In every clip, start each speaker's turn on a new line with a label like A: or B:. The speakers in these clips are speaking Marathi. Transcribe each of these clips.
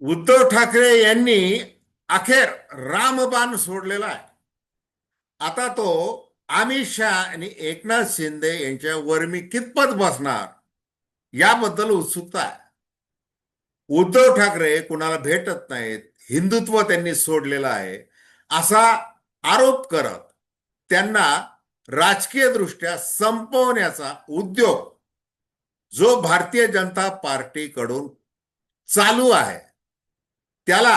A: उद्धव ठाकरे यांनी अखेर रामबाण सोडलेला आहे. आता तो अमित शहा आणि एकनाथ शिंदे यांच्यावर मी कितपत बसणार याबद्दल उत्सुकता आहे. उद्धव ठाकरे कुणाला भेटत नाहीत, हिंदुत्व त्यांनी सोडलेलं आहे असा आरोप करत त्यांना राजकीय दृष्ट्या संपवण्याचा उद्योग जो भारतीय जनता पार्टीकडून चालू आहे त्याला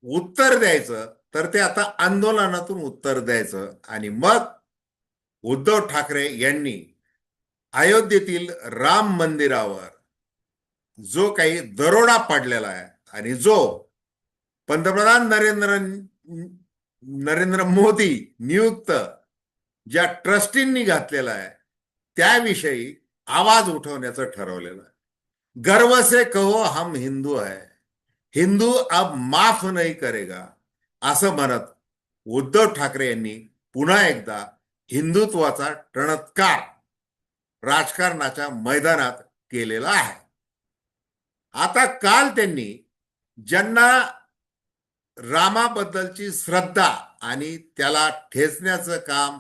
A: उत्तर द्यायचं, तर ते आता आंदोलनातून उत्तर द्यायचं. आणि मग उद्धव ठाकरे यांनी अयोध्येतील राम मंदिरावर जो काही दरोडा पडलेला आहे आणि जो पंतप्रधान नरेंद्र मोदी नियुक्त ज्या ट्रस्टींनी घातलेला आहे त्याविषयी आवाज उठवण्याचं ठरवलेलं आहे. गर्व से कहो हम हिंदू है, हिंदू अब माफ नहीं करेगा असं म्हणत उद्धव ठाकरे यांनी पुन्हा एकदा हिंदुत्वाचा टणत्कार राजकारणाच्या मैदानात केलेला आहे. आता काल त्यांनी ज्यांना रामाबद्दलची श्रद्धा आणि त्याला ठेचण्याचं काम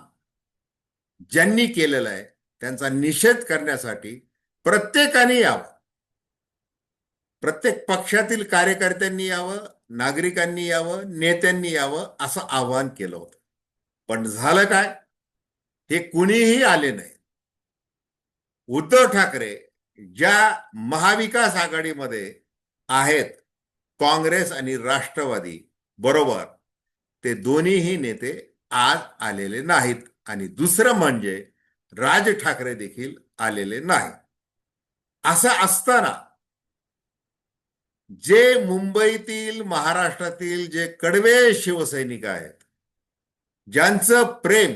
A: ज्यांनी केलेलं आहे त्यांचा निषेध करण्यासाठी प्रत्येकाने यावं, प्रत्येक पक्षातील कार्यकर्त्यांनी यावं, नागरिकांनी यावं, नेत्यांनी यावं असं आवाहन केलं होतं. पण झालं काय? हे कुणीही आले नाही. उद्धव ठाकरे ज्या महाविकास आघाडीमध्ये आहेत, काँग्रेस आणि राष्ट्रवादी बरोबर, ते दोन्हीही नेते आज आलेले नाहीत. आणि दुसरं म्हणजे राज ठाकरे देखील आलेले नाही. असं असताना जे मुंबईतील, महाराष्ट्रातील जे कडवे शिवसैनिक आहेत, ज्यांचं प्रेम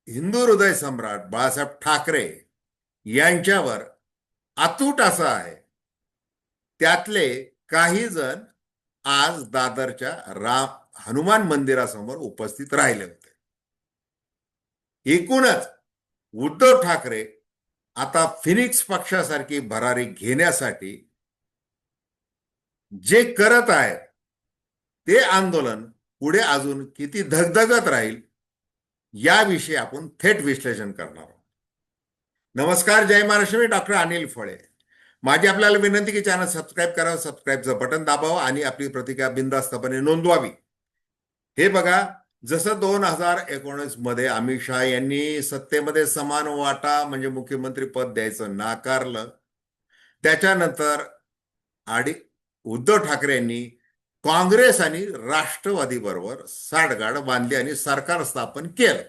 A: हिंदू हृदय सम्राट बाळासाहेब ठाकरे यांच्यावर अतूट असं आहे, त्यातले काही जण आज दादरच्या हनुमान मंदिरासमोर उपस्थित राहिले होते. एकूणच उद्धव ठाकरे आता फिनिक्स पक्षासारखी भरारी घेण्यासाठी जे करत आहेत ते आंदोलन पुढे अजून किती धगधगत राहील याविषयी आपण थेट विश्लेषण करणार आहोत. नमस्कार, जय महाराष्ट्र. मी डॉक्टर अनिल फळे. माझी आपल्याला विनंती की चॅनल सबस्क्राईब करावं, सबस्क्राईबचं बटन दाबावं आणि आपली प्रतिक्रिया बिनधास्तपणे नोंदवावी. हे बघा, जसं 2019 मध्ये अमित शहा यांनी सत्तेमध्ये समान वाटा म्हणजे मुख्यमंत्री पद द्यायचं नाकारलं, त्याच्यानंतर उद्धव ठाकरे यांनी काँग्रेस आणि राष्ट्रवादी बरोबर साठगाठ बांधली आणि सरकार स्थापन केलं.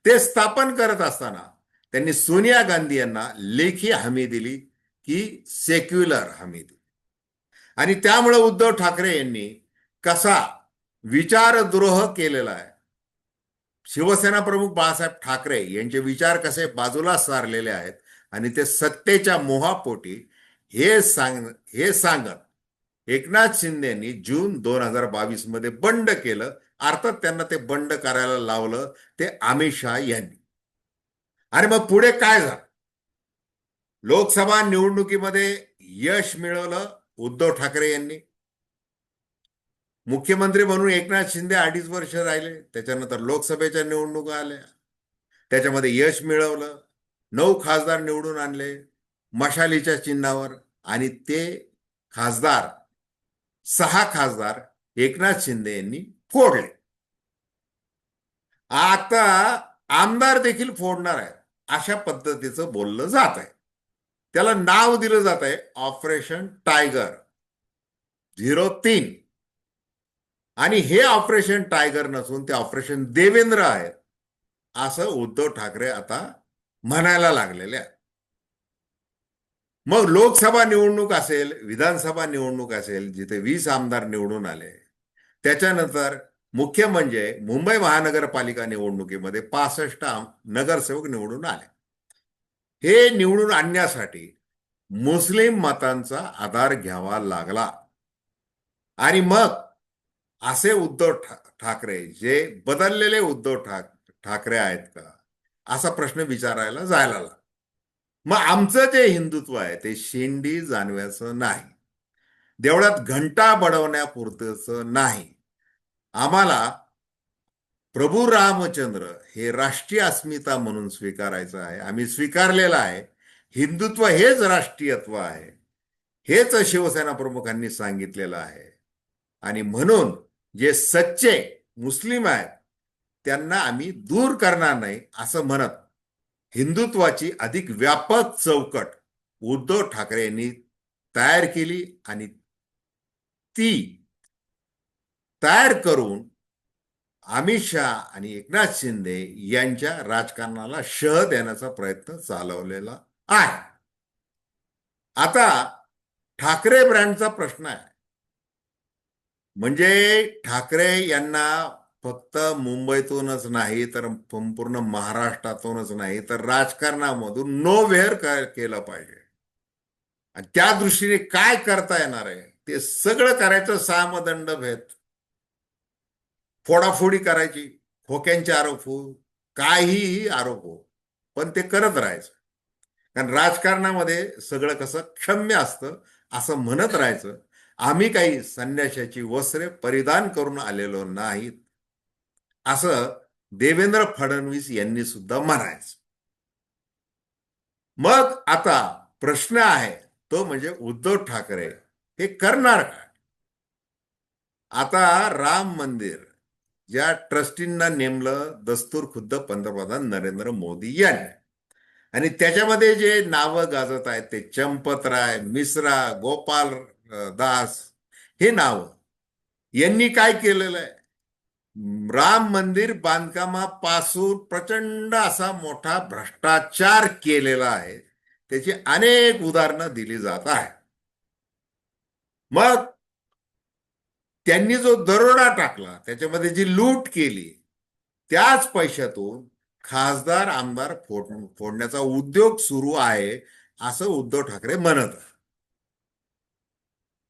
A: ते स्थापन करत असताना त्यांनी सोनिया गांधी यांना लेखी हमी दिली की सेक्युलर हमी दिली. आणि त्यामुळे उद्धव ठाकरे यांनी कसा विचारद्रोह केलेला आहे, शिवसेना प्रमुख बाळासाहेब ठाकरे यांचे विचार कसे बाजूला सारलेले आहेत आणि ते सत्तेच्या मोहापोटी हे सांगत एकनाथ शिंदेनी जून 2022 मध्ये बंड केलं. अर्थात त्यांना ते बंड करायला लावलं ते अमित शहा यांनी. आणि मग पुढे काय झालं? लोकसभा निवडणुकीमध्ये यश मिळवलं उद्धव ठाकरे यांनी. मुख्यमंत्री म्हणून एकनाथ शिंदे 2.5 वर्ष राहिले. त्याच्यानंतर लोकसभेच्या निवडणुका आल्या, त्याच्यामध्ये यश मिळवलं. 9 खासदार निवडून आणले मशालीच्या चिन्हावर. आणि ते खासदार 6 खासदार एकनाथ शिंदे यांनी फोडले. आता आमदार देखील फोडणार आहे अशा पद्धतीचं बोललं जात आहे. त्याला नाव दिलं जात आहे ऑपरेशन टायगर 03. आणि हे ऑपरेशन टायगर नसून ते ऑपरेशन देवेंद्र आहे असं उद्धव ठाकरे आता म्हणायला लागलेले आहेत. मग लोकसभा निवडणूक असेल, विधानसभा निवडणूक असेल, जिथे 20 आमदार निवडून आले, त्याच्यानंतर मुख्य म्हणजे मुंबई महानगरपालिका निवडणुकीमध्ये 65 नगरसेवक निवडून आले. हे निवडून आणण्यासाठी मुस्लिम मतांचा आधार घ्यावा लागला. आणि मग असे उद्धव ठाकरे जे बदललेले उद्धव ठाकरे आहेत का असा प्रश्न विचारायला जायला लागला. मग आमचं जे हिंदुत्व आहे ते शेंडी जानव्याचं नाही. देवळात घंटा बडवण्यापुरतंच नाही. आम्हाला प्रभू रामचंद्र हे राष्ट्रीय अस्मिता म्हणून स्वीकारायचं आहे. आम्ही स्वीकारलेलं आहे. हिंदुत्व हेच राष्ट्रीयत्व आहे, हेच शिवसेना प्रमुखांनी सांगितलेलं आहे. आणि म्हणून जे सच्चे मुस्लिम आहेत त्यांना आम्ही दूर करणार नाही असं म्हणत हिंदुत्वाची अधिक व्यापक चौकट उद्धव ठाकरे यांनी तयार केली आणि ती तयार करून अमित शहा आणि एकनाथ शिंदे यांच्या राजकारणाला शह देण्याचा प्रयत्न चालवलेला आहे. आता ठाकरे ब्रँडचा प्रश्न आहे. म्हणजे ठाकरे यांना फक्त मुंबईतूनच नाही तर संपूर्ण महाराष्ट्रातूनच नाही तर राजकारणामधून नोव्हेअर केलं पाहिजे. आणि त्या दृष्टीने काय करता येणार आहे ते सगळं करायचं. सामदंड भेद, फोडाफोडी करायची, खोक्यांचे आरोप हो, काहीही आरोप हो, पण ते करत राहायचं. कारण राजकारणामध्ये सगळं कसं क्षम्य असतं असं म्हणत राहायचं. आम्ही काही संन्याशाची वस्त्रे परिधान करून आलेलो नाहीत असं देवेंद्र फडणवीस यांनी सुद्धा म्हणायचं. मग आता प्रश्न आहे तो म्हणजे उद्धव ठाकरे हे करणार काय? आता राम मंदिर ज्या ट्रस्टींना नेमलं दस्तूर खुद्द पंतप्रधान नरेंद्र मोदी यांनी, आणि त्याच्यामध्ये जे नावं गाजत आहेत ते चंपतराय, मिश्रा, गोपाल दास हे नाव यांनी काय केलेलं आहे? राम मंदिर बांधकामापासून प्रचंड असा मोठा भ्रष्टाचार केलेला आहे. त्याची अनेक उदाहरणं दिली जात आहेत. मग त्यांनी जो दरोडा टाकला, त्याच्यामध्ये जी लूट केली, त्याच पैशातून खासदार आमदार फोडण्याचा उद्योग सुरू आहे असं उद्धव ठाकरे म्हणत.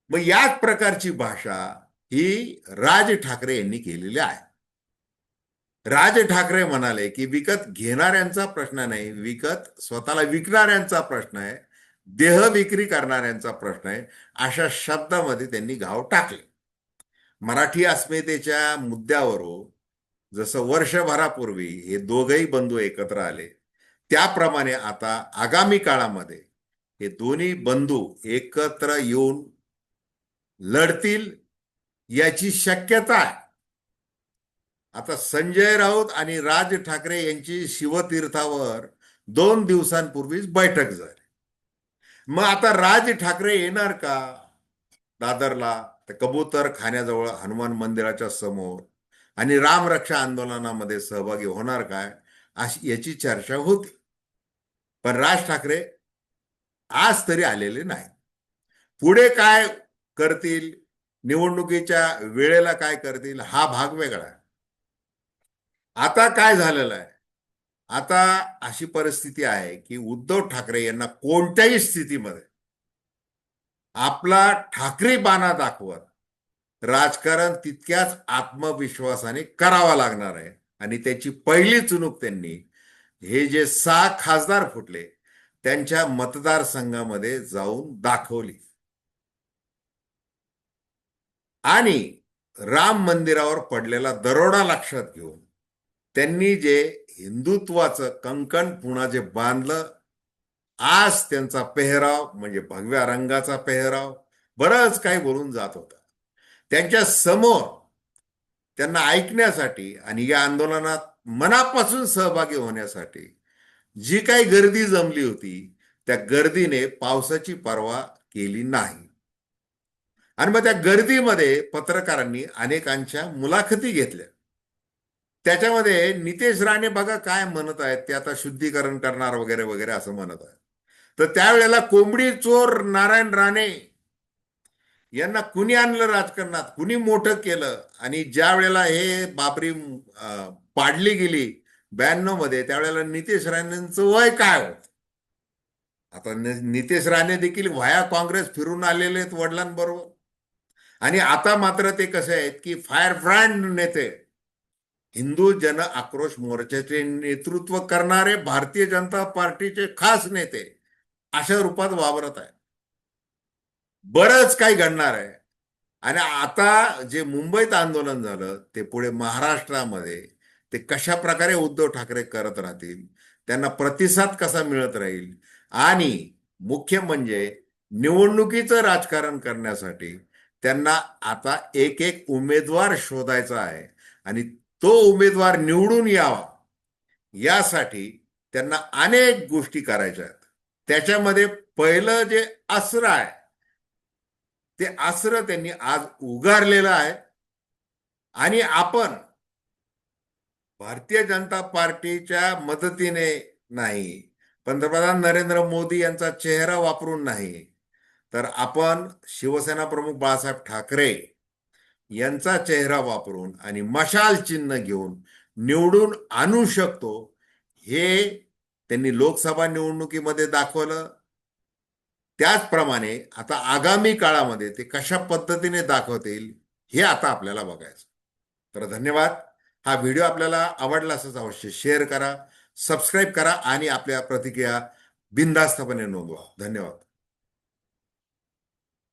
A: मग याच प्रकारची भाषा ही राज ठाकरे यांनी केलेली आहे. राज ठाकरे म्हणाले की विकत घेणाऱ्यांचा प्रश्न नाही, विकत स्वतःला विकणाऱ्यांचा प्रश्न आहे, देह विक्री करणाऱ्यांचा प्रश्न आहे, अशा शब्दामध्ये त्यांनी घाव टाकले. मराठी अस्मितेच्या मुद्द्यावरून जसं वर्षभरापूर्वी हे दोघही बंधू एकत्र आले, त्याप्रमाणे आता आगामी काळामध्ये हे दोन्ही बंधू एकत्र येऊन लढतील याची शक्यता आहे. आता संजय राऊत आणि राज ठाकरे यांची शिवतीर्थावर 2 दिवसांपूर्वीच बैठक झाली. मग आता राज ठाकरे येणार का दादरला, तर कबूतर खाण्याजवळ हनुमान मंदिराच्या समोर, आणि रामरक्षा आंदोलनामध्ये सहभागी होणार काय अशी याची चर्चा होती. पण राज ठाकरे आज तरी आलेले नाही. पुढे काय करतील, निवडणुकीच्या वेळेला काय करतील हा भाग वेगळा आहे. आता काय झालेलं आहे? आता अशी परिस्थिती आहे की उद्धव ठाकरे यांना कोणत्याही स्थितीमध्ये आपला ठाकरे बाणा दाखवत राजकारण तितक्याच आत्मविश्वासाने करावा लागणार आहे. आणि त्याची पहिली चुणूक त्यांनी हे जे 6 खासदार फुटले त्यांच्या मतदारसंघामध्ये जाऊन दाखवली. आणि राम मंदिरावर पडलेला दरोडा लक्षात घेऊन त्यांनी जे हिंदुत्वाचं कंकण पुन्हा जे बांधलं, आज त्यांचा पेहराव म्हणजे भगव्या रंगाचा पेहराव बरंच काही बोलून जात होता. त्यांच्या समोर त्यांना ऐकण्यासाठी आणि या आंदोलनात मनापासून सहभागी होण्यासाठी जी काही गर्दी जमली होती त्या गर्दीने पावसाची पर्वा केली नाही. आणि मग त्या गर्दीमध्ये पत्रकारांनी अनेकांच्या मुलाखती घेतल्या. त्याच्यामध्ये नितेश राणे बघा काय म्हणत आहेत, ते आता शुद्धीकरण करणार वगैरे वगैरे असं म्हणत आहेत. तर त्यावेळेला कोंबडी चोर नारायण राणे यांना कुणी आणलं राजकारणात, कुणी मोठं केलं, आणि ज्या वेळेला हे बाबरी पाडली गेली 92 मध्ये, त्यावेळेला नितेश राणेंचं वय काय होत? आता नितेश राणे देखील व्हाया काँग्रेस फिरून आलेले आहेत वडिलांबरोबर. आणि आता मात्र ते कसे आहेत की फायर ब्रँड नेते, हिंदू जन आक्रोश मोर्चाचे नेतृत्व करणारे भारतीय जनता पार्टीचे खास नेते अशा रूपात वावरत आहेत. बरंच काही घडणार आहे. आणि आता जे मुंबईत आंदोलन झालं ते पुढे महाराष्ट्रामध्ये ते कशा प्रकारे उद्धव ठाकरे करत राहतील, त्यांना प्रतिसाद कसा मिळत राहील, आणि मुख्य म्हणजे निवडणुकीचं राजकारण करण्यासाठी त्यांना आता एक एक उमेदवार शोधायचा आहे. आणि तो उमेदवार निवडून यावा यासाठी त्यांना अनेक गोष्टी करायच्या आहेत. त्याच्यामध्ये पहिलं जे अस्त्र आहे ते अस्त्र त्यांनी आज उगारलेलं आहे. आणि आपण भारतीय जनता पार्टीच्या मदतीने नाही, पंतप्रधान नरेंद्र मोदी यांचा चेहरा वापरून नाही, तर आपण शिवसेना प्रमुख बाळासाहेब ठाकरे यांचा चेहरा वापरून आणि मशाल चिन्ह घेऊन निवडून आणू शकतो. हे त्यांनी लोकसभा निवडणुकीमध्ये दाखवलं. त्याचप्रमाणे आता आगामी काळामध्ये ते कशा पद्धतीने दाखवतील हे आता आपल्याला बघायचं. तर धन्यवाद. हा व्हिडिओ आपल्याला आवडला असेल अवश्य शेअर करा, सबस्क्राईब करा आणि आपल्या प्रतिक्रिया बिनधास्तपणे नोंदवा. धन्यवाद.